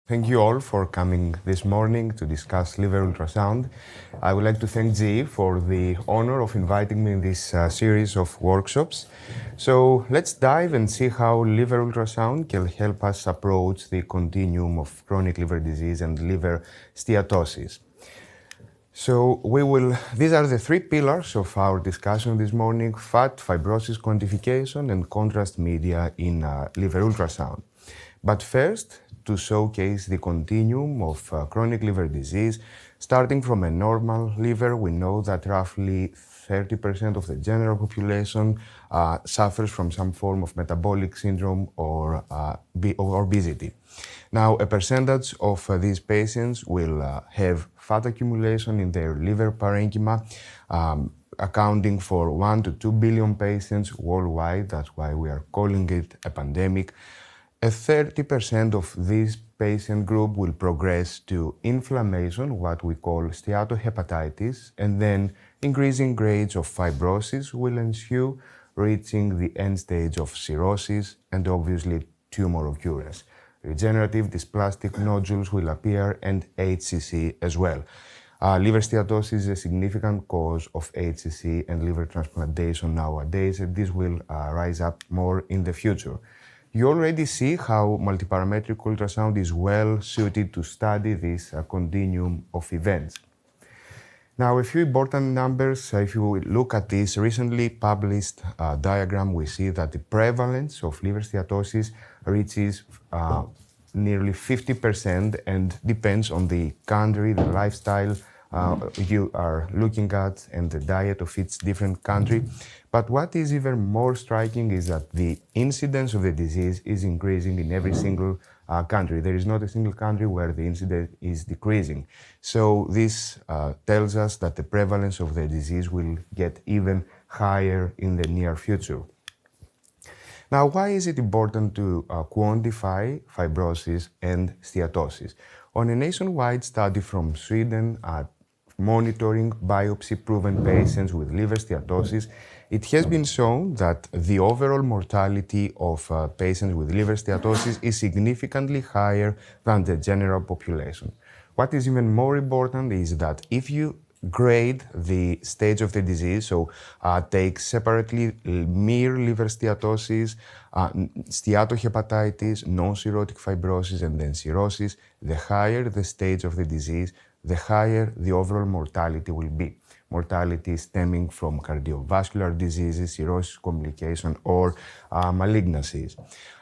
Thank you all for coming this morning to discuss liver ultrasound. I would like to thank G for the honor of inviting me in this series of workshops. So let's dive and see how liver ultrasound can help us approach the continuum of chronic liver disease and liver steatosis. So these are the three pillars of our discussion this morning: fat, fibrosis quantification, and contrast media in liver ultrasound. But first, to showcase the continuum of chronic liver disease, starting from a normal liver, we know that roughly 30% of the general population suffers from some form of metabolic syndrome or obesity. Now, a percentage of these patients will have fat accumulation in their liver parenchyma, accounting for 1 to 2 billion patients worldwide. That's why we are calling it a pandemic. A 30% of this patient group will progress to inflammation, what we call steatohepatitis, and then increasing grades of fibrosis will ensue, reaching the end stage of cirrhosis and obviously tumor occurrence. Regenerative dysplastic nodules will appear and HCC as well. Liver steatosis is a significant cause of HCC and liver transplantation nowadays, and this will rise up more in the future. You already see how multiparametric ultrasound is well suited to study this continuum of events. Now, a few important numbers. If you look at this recently published diagram, we see that the prevalence of liver steatosis reaches nearly 50% and depends on the country, the lifestyle you are looking at, and the diet of each different country. But what is even more striking is that the incidence of the disease is increasing in every single country. There is not a single country where the incidence is decreasing. So this tells us that the prevalence of the disease will get even higher in the near future. Now, why is it important to quantify fibrosis and steatosis? On a nationwide study from Sweden monitoring biopsy-proven patients with liver steatosis, it has been shown that the overall mortality of patients with liver steatosis is significantly higher than the general population. What is even more important is that if you grade the stage of the disease, so take separately mere liver steatosis, steatohepatitis, non-cirrhotic fibrosis, and then cirrhosis, the higher the stage of the disease, the higher the overall mortality will be. Mortality stemming from cardiovascular diseases, cirrhosis complication, or malignancies.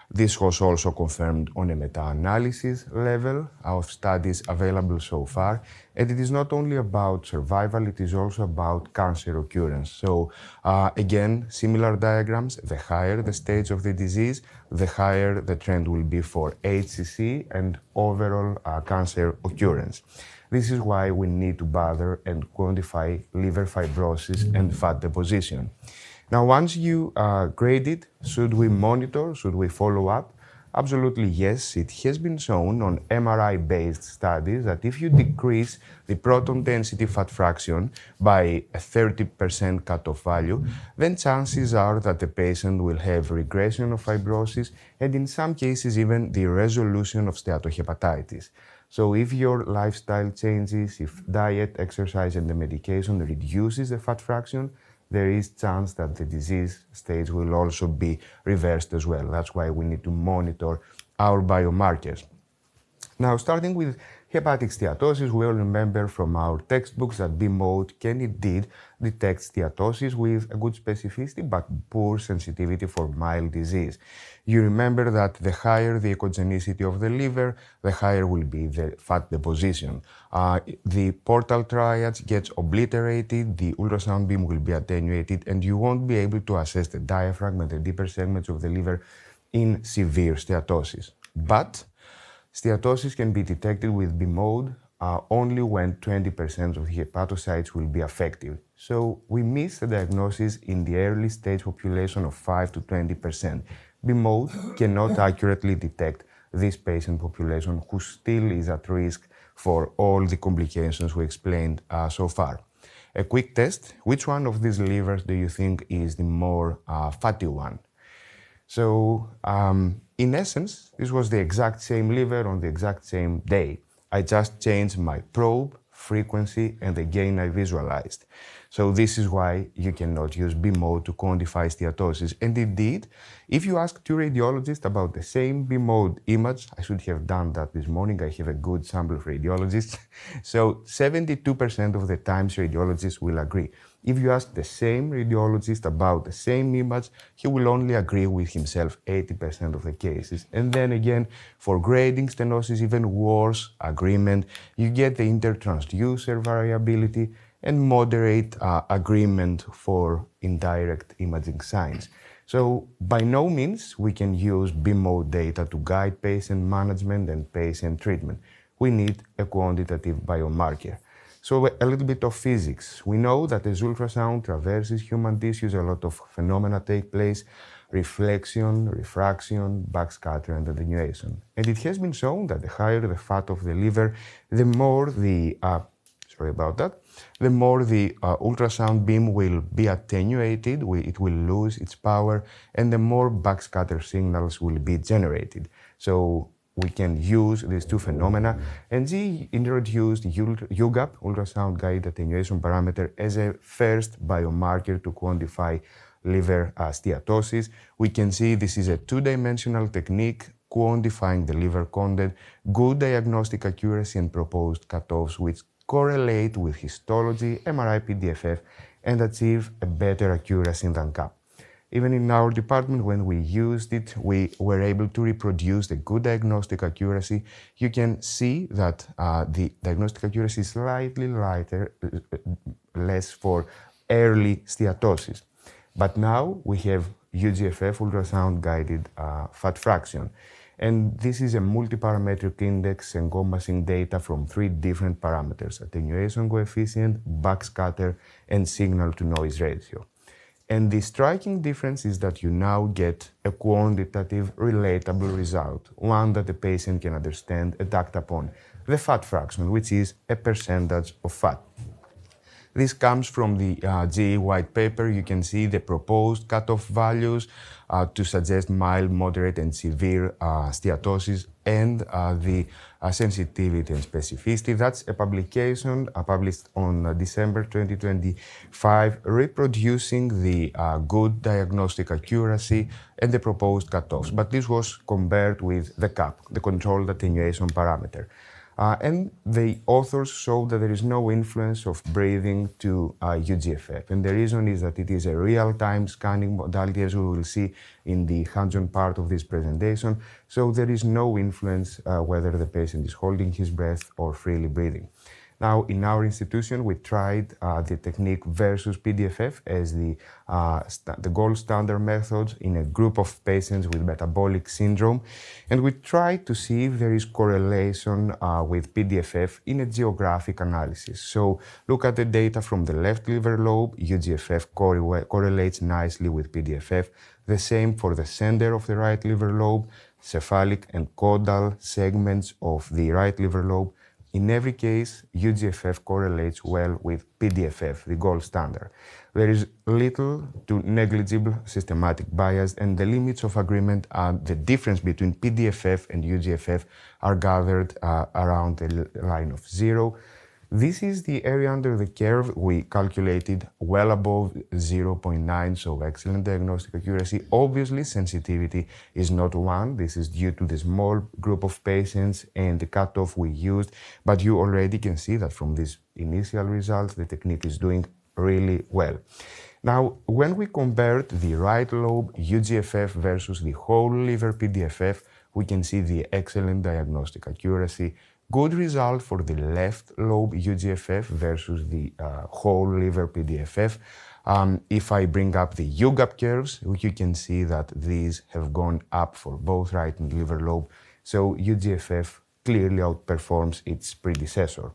This was also confirmed on a meta-analysis level of studies available so far. And it is not only about survival, it is also about cancer occurrence. So again, similar diagrams, the higher the stage of the disease, the higher the trend will be for HCC and overall cancer occurrence. This is why we need to bother and quantify liver fibrosis and fat deposition. Now, once you grade it, should we monitor? Should we follow up? Absolutely yes. It has been shown on MRI-based studies that if you decrease the proton density fat fraction by a 30% cutoff value, then chances are that the patient will have regression of fibrosis and in some cases even the resolution of steatohepatitis. So if your lifestyle changes, if diet, exercise, and the medication reduces the fat fraction, there is chance that the disease stage will also be reversed as well. That's why we need to monitor our biomarkers. Now, starting with hepatic steatosis, we all remember from our textbooks that B-mode can indeed detect steatosis with a good specificity but poor sensitivity for mild disease. You remember that the higher the echogenicity of the liver, the higher will be the fat deposition. The portal triads gets obliterated, the ultrasound beam will be attenuated, and you won't be able to assess the diaphragm and the deeper segments of the liver in severe steatosis. But steatosis can be detected with B-mode only when 20% of the hepatocytes will be affected. So we miss the diagnosis in the early stage population of 5 to 20%. B-mode cannot accurately detect this patient population who still is at risk for all the complications we explained so far. A quick test: which one of these livers do you think is the more fatty one? So in essence, this was the exact same liver on the exact same day. I just changed my probe, frequency, and the gain I visualized. So this is why you cannot use B-mode to quantify steatosis. And indeed, if you ask two radiologists about the same B-mode image, I should have done that this morning, I have a good sample of radiologists. So 72% of the times radiologists will agree. If you ask the same radiologist about the same image, he will only agree with himself 80% of the cases. And then again, for grading stenosis, even worse agreement, you get the intertransducer variability and moderate agreement for indirect imaging signs. So by no means we can use B-mode data to guide patient management and patient treatment. We need a quantitative biomarker. So a little bit of physics. We know that as ultrasound traverses human tissues, a lot of phenomena take place: reflection, refraction, backscatter, and attenuation. And it has been shown that the higher the fat of the liver, the more the ultrasound beam will be attenuated, it will lose its power, and the more backscatter signals will be generated. So we can use these two phenomena, and he introduced UGAP, ultrasound guided attenuation parameter, as a first biomarker to quantify liver steatosis. We can see this is a two-dimensional technique quantifying the liver content, good diagnostic accuracy, and proposed cutoffs which correlate with histology, MRI, PDFF, and achieve a better accuracy than CAP. Even in our department, when we used it, we were able to reproduce the good diagnostic accuracy. You can see that the diagnostic accuracy is slightly less for early steatosis. But now we have UGFF, ultrasound-guided fat fraction. And this is a multi-parametric index encompassing data from 3 different parameters: attenuation coefficient, backscatter, and signal-to-noise ratio. And the striking difference is that you now get a quantitative, relatable result, one that the patient can understand and act upon: the fat fraction, which is a percentage of fat. This comes from the GE white paper. You can see the proposed cutoff values to suggest mild, moderate, and severe steatosis, and the sensitivity and specificity. That's a publication published on December 2025, reproducing the good diagnostic accuracy and the proposed cutoffs. But this was compared with the CAP, the controlled attenuation parameter. And the authors showed that there is no influence of breathing to UGFF. And the reason is that it is a real-time scanning modality, as we will see in the hands-on part of this presentation. So there is no influence whether the patient is holding his breath or freely breathing. Now, in our institution, we tried the technique versus PDFF as the gold standard method in a group of patients with metabolic syndrome. And we tried to see if there is correlation with PDFF in a geographic analysis. So look at the data from the left liver lobe. UGFF correlates nicely with PDFF. The same for the center of the right liver lobe, cephalic and caudal segments of the right liver lobe. In every case, UGFF correlates well with PDFF, the gold standard. There is little to negligible systematic bias, and the limits of agreement and the difference between PDFF and UGFF are gathered around the line of 0. This is the area under the curve. We calculated well above 0.9, so excellent diagnostic accuracy. Obviously, sensitivity is not 1. This is due to the small group of patients and the cutoff we used. But you already can see that from these initial results, the technique is doing really well. Now, when we compared the right lobe UGFF versus the whole liver PDFF, we can see the excellent diagnostic accuracy. Good result for the left lobe UGFF versus the whole liver PDFF. If I bring up the UGAP curves, you can see that these have gone up for both right and liver lobe. So UGFF clearly outperforms its predecessor.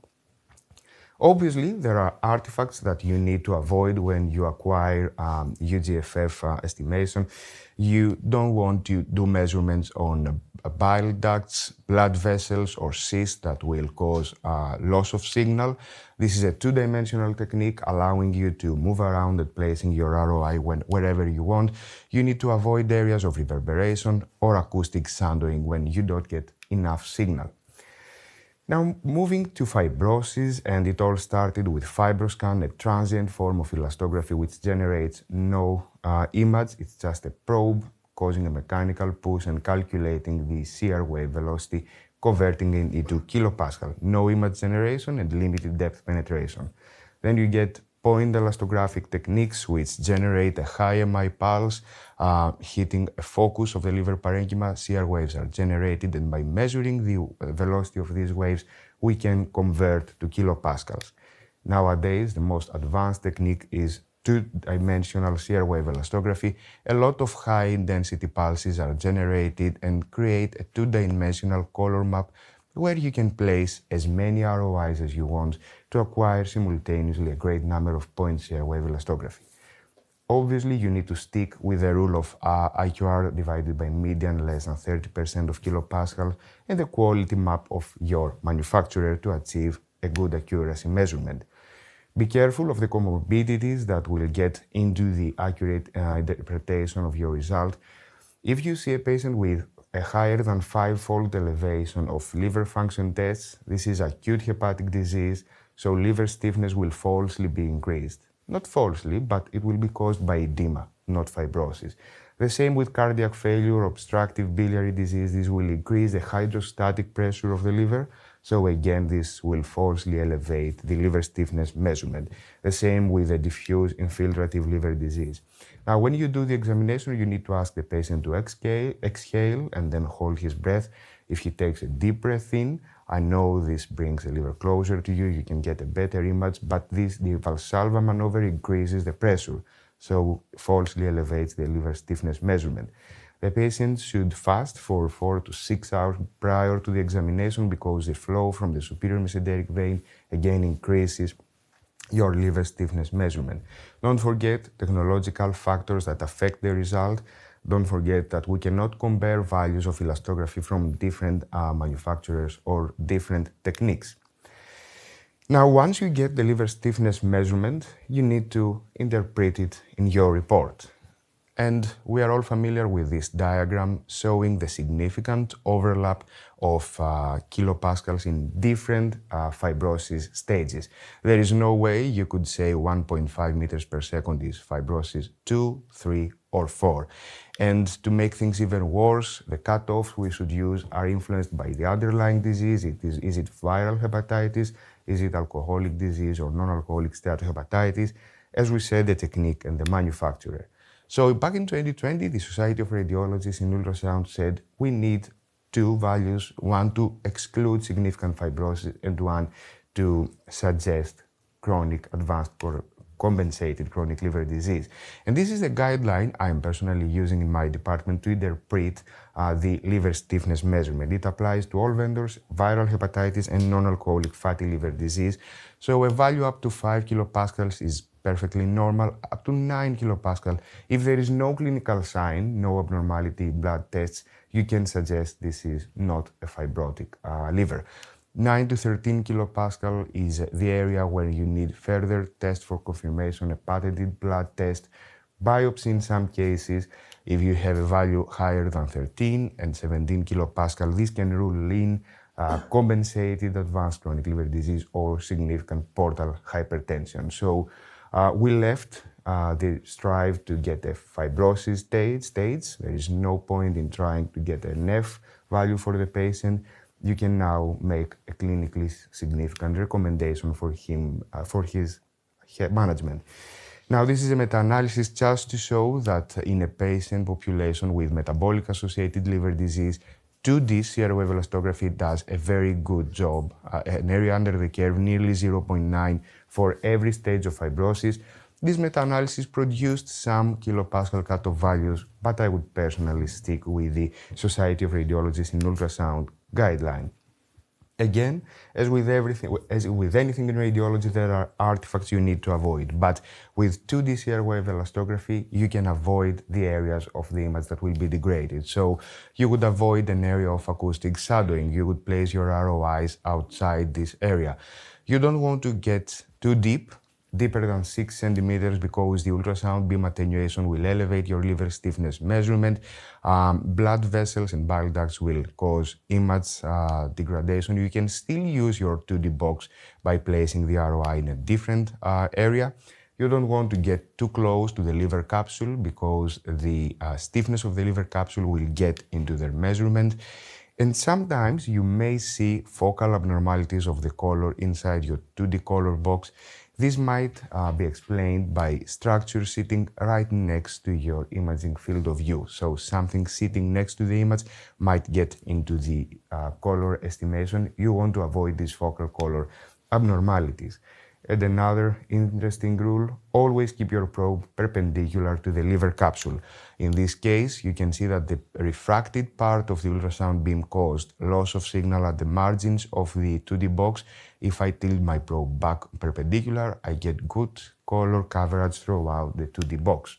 Obviously, there are artifacts that you need to avoid when you acquire UGFF estimation. You don't want to do measurements on bile ducts, blood vessels, or cysts that will cause loss of signal. This is a two-dimensional technique allowing you to move around and placing your ROI wherever you want. You need to avoid areas of reverberation or acoustic sounding when you don't get enough signal. Now, moving to fibrosis, and it all started with FibroScan, a transient form of elastography which generates no image. It's just a probe causing a mechanical push and calculating the shear wave velocity, converting it into kilopascal. No image generation and limited depth penetration. Then you get point elastographic techniques which generate a high MI pulse, hitting a focus of the liver parenchyma. Shear waves are generated, and by measuring the velocity of these waves, we can convert to kilopascals. Nowadays, the most advanced technique is two-dimensional shear wave elastography. A lot of high-density pulses are generated and create a two-dimensional color map where you can place as many ROIs as you want to acquire simultaneously a great number of point shear wave elastography. Obviously, you need to stick with the rule of IQR divided by median less than 30% of kilopascal and the quality map of your manufacturer to achieve a good accuracy measurement. Be careful of the comorbidities that will get into the accurate interpretation of your result. If you see a patient with a higher than 5-fold elevation of liver function tests, this is acute hepatic disease, so liver stiffness will falsely be increased. Not falsely, but it will be caused by edema, not fibrosis. The same with cardiac failure, obstructive biliary disease. This will increase the hydrostatic pressure of the liver, so again, this will falsely elevate the liver stiffness measurement. The same with the diffuse infiltrative liver disease. Now, when you do the examination, you need to ask the patient to exhale and then hold his breath. If he takes a deep breath in, I know this brings the liver closer to you, you can get a better image, but the Valsalva maneuver increases the pressure, so falsely elevates the liver stiffness measurement. The patient should fast for 4 to 6 hours prior to the examination because the flow from the superior mesenteric vein again increases your liver stiffness measurement. Don't forget technological factors that affect the result. Don't forget that we cannot compare values of elastography from different manufacturers or different techniques. Now, once you get the liver stiffness measurement, you need to interpret it in your report. And we are all familiar with this diagram showing the significant overlap of kilopascals in different fibrosis stages. There is no way you could say 1.5 meters per second is fibrosis 2, 3, or 4. And to make things even worse, the cutoffs we should use are influenced by the underlying disease. Is it viral hepatitis? Is it alcoholic disease or non-alcoholic steatohepatitis? As we said, the technique and the manufacturer. So back in 2020, the Society of Radiologists in Ultrasound said we need two values, one to exclude significant fibrosis and one to suggest chronic advanced compensated chronic liver disease. And this is a guideline I am personally using in my department to interpret the liver stiffness measurement. It applies to all vendors, viral hepatitis and non-alcoholic fatty liver disease. So a value up to 5 kilopascals is perfectly normal, up to 9 kilopascal. If there is no clinical sign, no abnormality, blood tests, you can suggest this is not a fibrotic liver. 9 to 13 kilopascal is the area where you need further test for confirmation, a patented blood test, biopsy in some cases. If you have a value higher than 13 and 17 kilopascal, this can rule in compensated advanced chronic liver disease or significant portal hypertension. So we left the strive to get a fibrosis stage. There is no point in trying to get an F value for the patient. You can now make a clinically significant recommendation for him, for his management. Now, this is a meta-analysis just to show that in a patient population with metabolic associated liver disease, 2D shear wave elastography does a very good job, an area under the curve nearly 0.9 for every stage of fibrosis. This meta-analysis produced some kilopascal cutoff values, but I would personally stick with the Society of Radiologists in Ultrasound guideline. Again, as with anything in radiology, there are artifacts you need to avoid. But with 2D CR wave elastography, you can avoid the areas of the image that will be degraded. So you would avoid an area of acoustic shadowing. You would place your ROIs outside this area. You don't want to get too deeper than 6 centimeters, because the ultrasound beam attenuation will elevate your liver stiffness measurement. Blood vessels and bile ducts will cause image degradation. You can still use your 2D box by placing the ROI in a different area. You don't want to get too close to the liver capsule, because the stiffness of the liver capsule will get into their measurement. And sometimes you may see focal abnormalities of the color inside your 2D color box. This might be explained by structure sitting right next to your imaging field of view. So something sitting next to the image might get into the color estimation. You want to avoid these focal color abnormalities. And another interesting rule, always keep your probe perpendicular to the liver capsule. In this case, you can see that the refracted part of the ultrasound beam caused loss of signal at the margins of the 2D box. If I tilt my probe back perpendicular, I get good color coverage throughout the 2D box.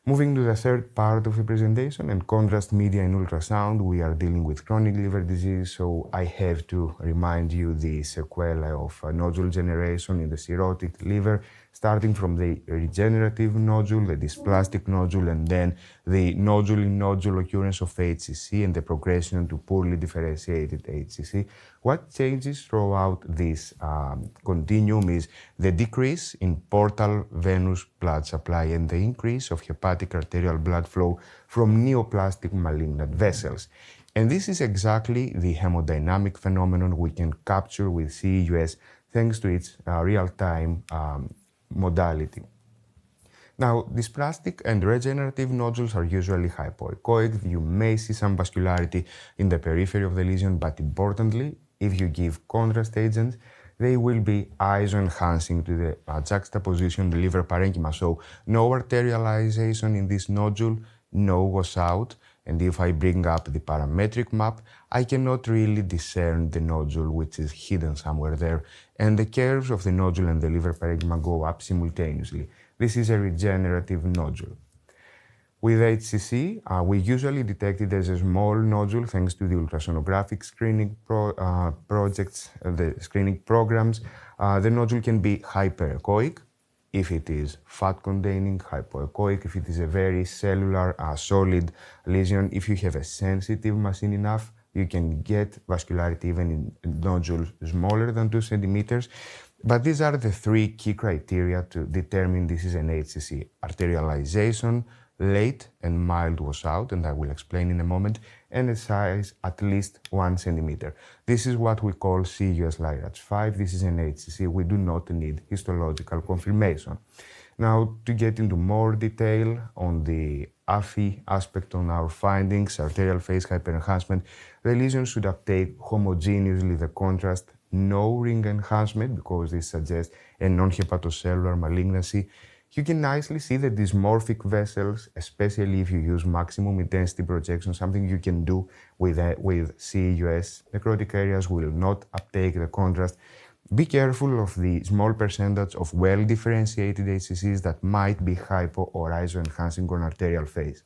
Moving to the third part of the presentation, and contrast media in ultrasound, we are dealing with chronic liver disease, so I have to remind you the sequelae of nodule generation in the cirrhotic liver, starting from the regenerative nodule, the dysplastic nodule, and then the nodule-in-nodule occurrence of HCC and the progression to poorly differentiated HCC. What changes throughout this continuum is the decrease in portal venous blood supply and the increase of hepatic arterial blood flow from neoplastic malignant vessels. And this is exactly the hemodynamic phenomenon we can capture with CEUS thanks to its real-time modality. Now, dysplastic and regenerative nodules are usually hypoechoic. You may see some vascularity in the periphery of the lesion, but importantly, if you give contrast agents, they will be iso-enhancing to the juxtaposition the liver parenchyma. So no arterialization in this nodule, no washout. And if I bring up the parametric map, I cannot really discern the nodule, which is hidden somewhere there. And the curves of the nodule and the liver parenchyma go up simultaneously. This is a regenerative nodule. With HCC, we usually detect it as a small nodule thanks to the ultrasonographic screening projects, the screening programs. The nodule can be hyperechoic if it is fat-containing, hypoechoic if it is a very cellular, solid lesion. If you have a sensitive machine enough, you can get vascularity even in nodules smaller than 2 centimeters. But these are the 3 key criteria to determine this is an HCC: arterialization, late and mild washout, and I will explain in a moment, and a size at least 1 centimeter. This is what we call CEUS LIRADS 5. This is an HCC. We do not need histological confirmation. Now, to get into more detail on the AFI aspect on our findings, arterial phase hyperenhancement, the lesion should uptake homogeneously the contrast, no ring enhancement, because this suggests a non-hepatocellular malignancy. You can nicely see the dysmorphic vessels, especially if you use maximum intensity projection, something you can do with CEUS. Necrotic areas will not uptake the contrast. Be careful of the small percentage of well-differentiated HCCs that might be hypo or iso-enhancing on arterial phase.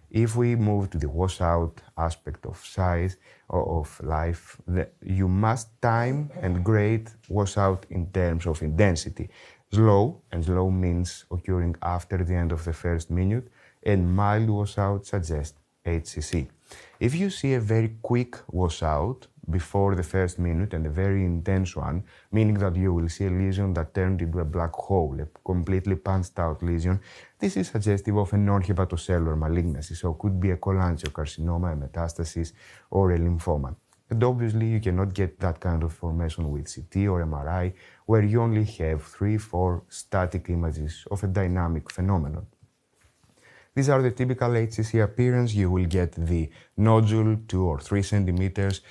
If we move to the washout aspect of size or of life, you must time and grade washout in terms of intensity. Slow, and slow means occurring after the end of the first minute, and mild washout suggests HCC. If you see a very quick washout before the first minute and a very intense one, meaning that you will see a lesion that turned into a black hole, a completely punched out lesion, this is suggestive of a non-hepatocellular malignancy, so it could be a cholangiocarcinoma, a metastasis, or a lymphoma. And obviously, you cannot get that kind of formation with CT or MRI, where you only have 3-4 static images of a dynamic phenomenon. These are the typical HCC appearance. You will get the nodule 2 or 3 centimeters.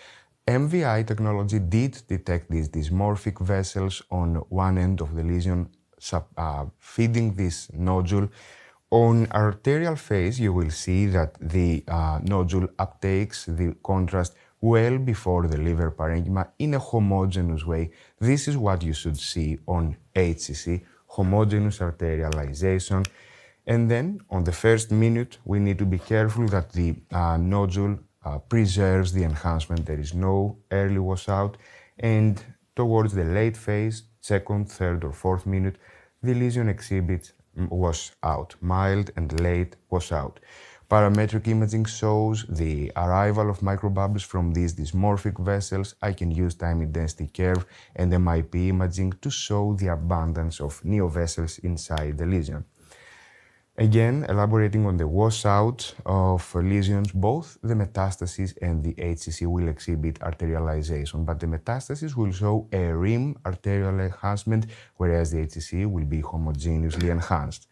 MVI technology did detect these dysmorphic vessels on one end of the lesion, feeding this nodule. On arterial phase, you will see that the nodule uptakes the contrast well before the liver parenchyma in a homogeneous way. This is what you should see on HCC, homogeneous arterialization. And then on the first minute, we need to be careful that the nodule preserves the enhancement. There is no early washout. And towards the late phase, second, third, or fourth minute, the lesion exhibits washout, mild and late washout. Parametric imaging shows the arrival of microbubbles from these dysmorphic vessels. I can use time intensity curve and MIP imaging to show the abundance of neovessels inside the lesion. Again, elaborating on the washout of lesions, both the metastasis and the HCC will exhibit arterialization, but the metastasis will show a rim arterial enhancement, whereas the HCC will be homogeneously enhanced.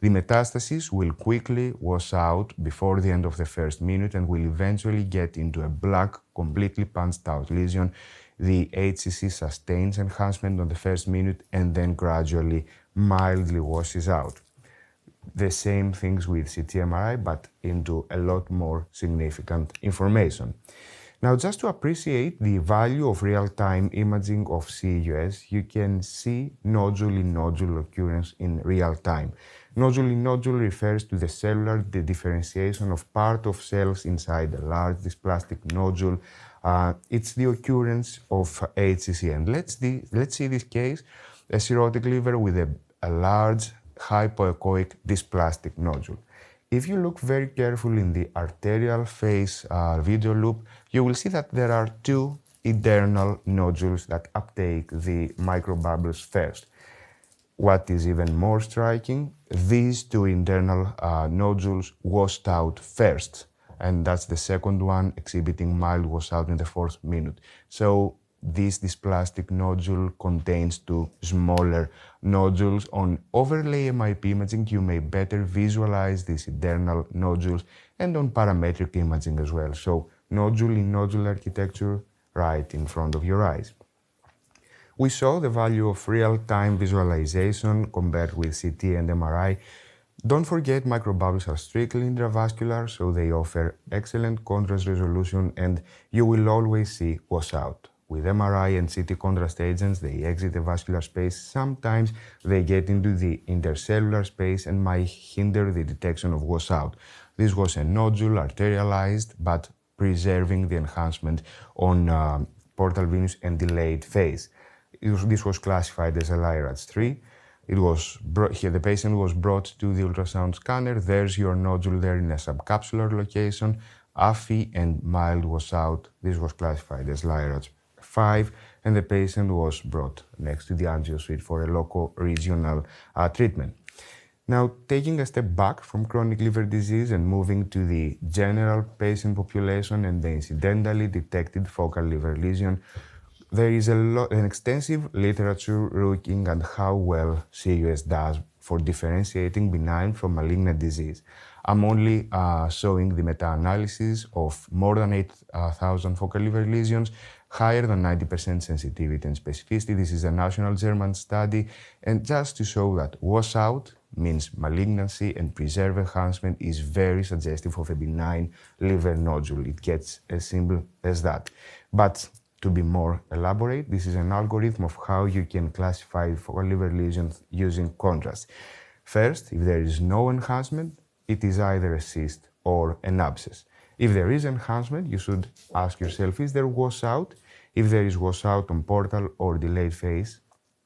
The metastasis will quickly wash out before the end of the first minute and will eventually get into a black, completely punched out lesion. The HCC sustains enhancement on the first minute and then gradually, mildly washes out. The same things with CT MRI, but into a lot more significant information. Now, just to appreciate the value of real-time imaging of CUS, you can see nodule-in-nodule occurrence in real time. Nodule-in-nodule refers to the cellular differentiation of part of cells inside a large dysplastic nodule. It's the occurrence of HCC. And let's see this case, a cirrhotic liver with a large hypoechoic dysplastic nodule. If you look very carefully in the arterial phase video loop, you will see that there are two internal nodules that uptake the microbubbles first. What is even more striking, these two internal nodules washed out first, and that's the second one exhibiting mild washout in the fourth minute. So this dysplastic nodule contains two smaller nodules. On overlay MIP imaging, you may better visualize these internal nodules, and on parametric imaging as well. So nodule-in-nodule architecture right in front of your eyes. We saw the value of real-time visualization compared with CT and MRI. Don't forget, microbubbles are strictly intravascular, so they offer excellent contrast resolution, and you will always see washout. With MRI and CT contrast agents, they exit the vascular space. Sometimes they get into the intercellular space and might hinder the detection of washout. This was a nodule, arterialized, but preserving the enhancement on portal venous and delayed phase. This was classified as a LIRADS 3. The patient was brought to the ultrasound scanner. There's your nodule there in a subcapsular location, AFI and mild washout. This was classified as LIRADS 5, and the patient was brought next to the angio suite for a loco-regional treatment. Now, taking a step back from chronic liver disease and moving to the general patient population and the incidentally detected focal liver lesion, there is an extensive literature looking at how well CUS does for differentiating benign from malignant disease. I'm only showing the meta-analysis of more than 8,000 focal liver lesions, higher than 90% sensitivity and specificity. This is a national German study, and just to show that washout means malignancy and preserve enhancement is very suggestive of a benign liver nodule. It gets as simple as that. But to be more elaborate, this is an algorithm of how you can classify focal liver lesions using contrast. First, if there is no enhancement, it is either a cyst or an abscess. If there is enhancement, you should ask yourself, is there washout? If there is washout on portal or delayed phase,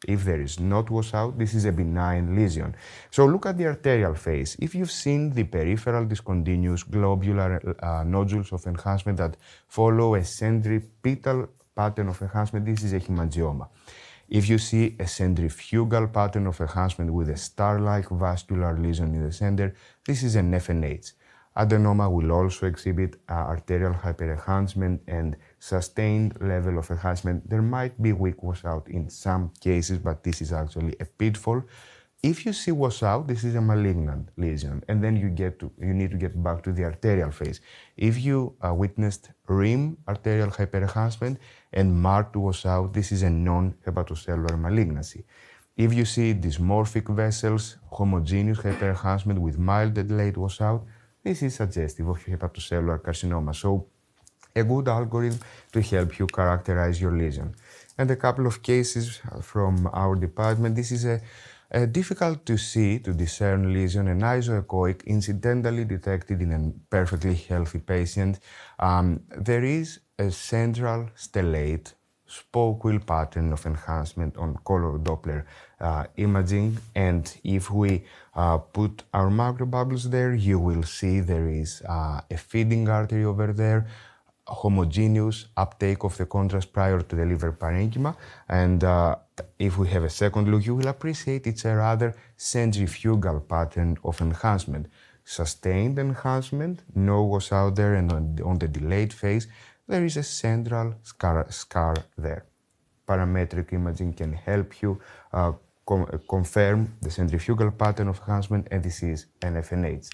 if there is not washout, this is a benign lesion. So look at the arterial phase. If you've seen the peripheral discontinuous globular nodules of enhancement that follow a centripetal pattern of enhancement, this is a hemangioma. If you see a centrifugal pattern of enhancement with a star-like vascular lesion in the center, this is an FNH. Adenoma will also exhibit arterial hyperenhancement and sustained level of enhancement. There might be weak washout in some cases, but this is actually a pitfall. If you see washout, this is a malignant lesion, and then you need to get back to the arterial phase. If you witnessed rim arterial hyperenhancement and marked washout, this is a non-hepatocellular malignancy. If you see dysmorphic vessels, homogeneous hyperenhancement with mild and late washout, this is suggestive of hepatocellular carcinoma. So a good algorithm to help you characterize your lesion. And a couple of cases from our department. This is a difficult to see, to discern lesion, an isoechoic, incidentally detected in a perfectly healthy patient. There is a central stellate spoke wheel pattern of enhancement on color Doppler imaging, and if we put our microbubbles there, you will see there is a feeding artery over there, homogeneous uptake of the contrast prior to the liver parenchyma, and if we have a second look, you will appreciate it's a rather centrifugal pattern of enhancement. Sustained enhancement, no was out there, and on the delayed phase, there is a central scar there. Parametric imaging can help you confirm the centrifugal pattern of enhancement, and this is an FNH.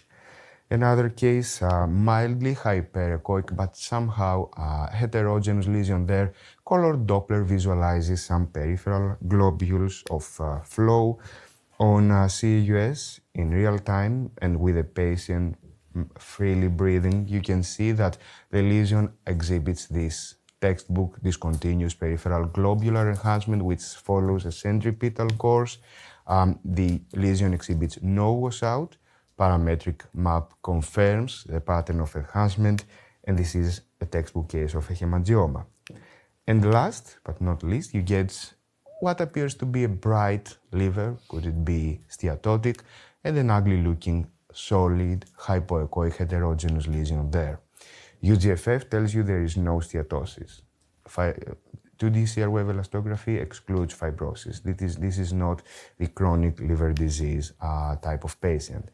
Another case, mildly hyperechoic, but somehow heterogeneous lesion there. Color Doppler visualizes some peripheral globules of flow on CUS in real time, and with the patient freely breathing, you can see that the lesion exhibits this textbook discontinuous peripheral globular enhancement, which follows a centripetal course. The lesion exhibits no washout. Parametric map confirms the pattern of enhancement, and this is a textbook case of a hemangioma. And last but not least, you get what appears to be a bright liver, could it be steatotic, and an ugly looking solid hypoechoic heterogeneous lesion there. UGFF tells you there is no steatosis. 2D CR wave elastography excludes fibrosis. This is not the chronic liver disease type of patient.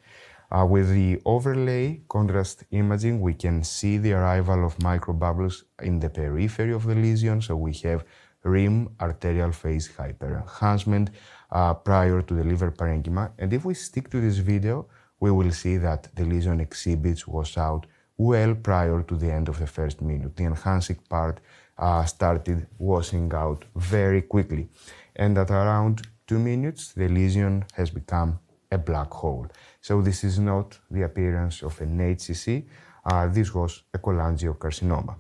With the overlay contrast imaging, we can see the arrival of microbubbles in the periphery of the lesion. So we have rim arterial phase hyperenhancement prior to the liver parenchyma. And if we stick to this video, we will see that the lesion exhibits washout well prior to the end of the first minute. The enhancing part started washing out very quickly. And at around 2 minutes, the lesion has become a black hole. So this is not the appearance of an HCC, this was a cholangiocarcinoma.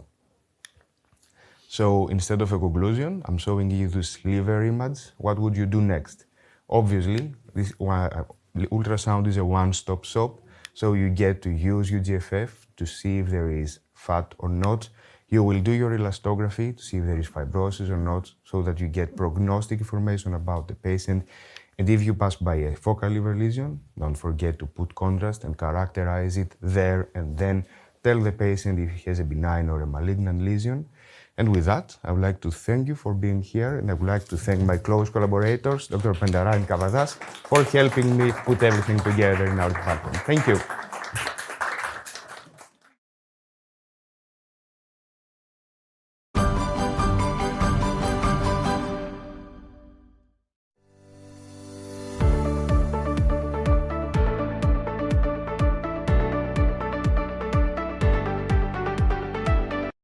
So instead of a conclusion, I'm showing you this liver image. What would you do next? Obviously, this ultrasound is a one-stop shop, so you get to use UGFF to see if there is fat or not. You will do your elastography to see if there is fibrosis or not, so that you get prognostic information about the patient. And if you pass by a focal liver lesion, don't forget to put contrast and characterize it there, and then tell the patient if he has a benign or a malignant lesion. And with that, I would like to thank you for being here, and I would like to thank my close collaborators, Dr. Pelajari and Cavadas, for helping me put everything together in our department. Thank you.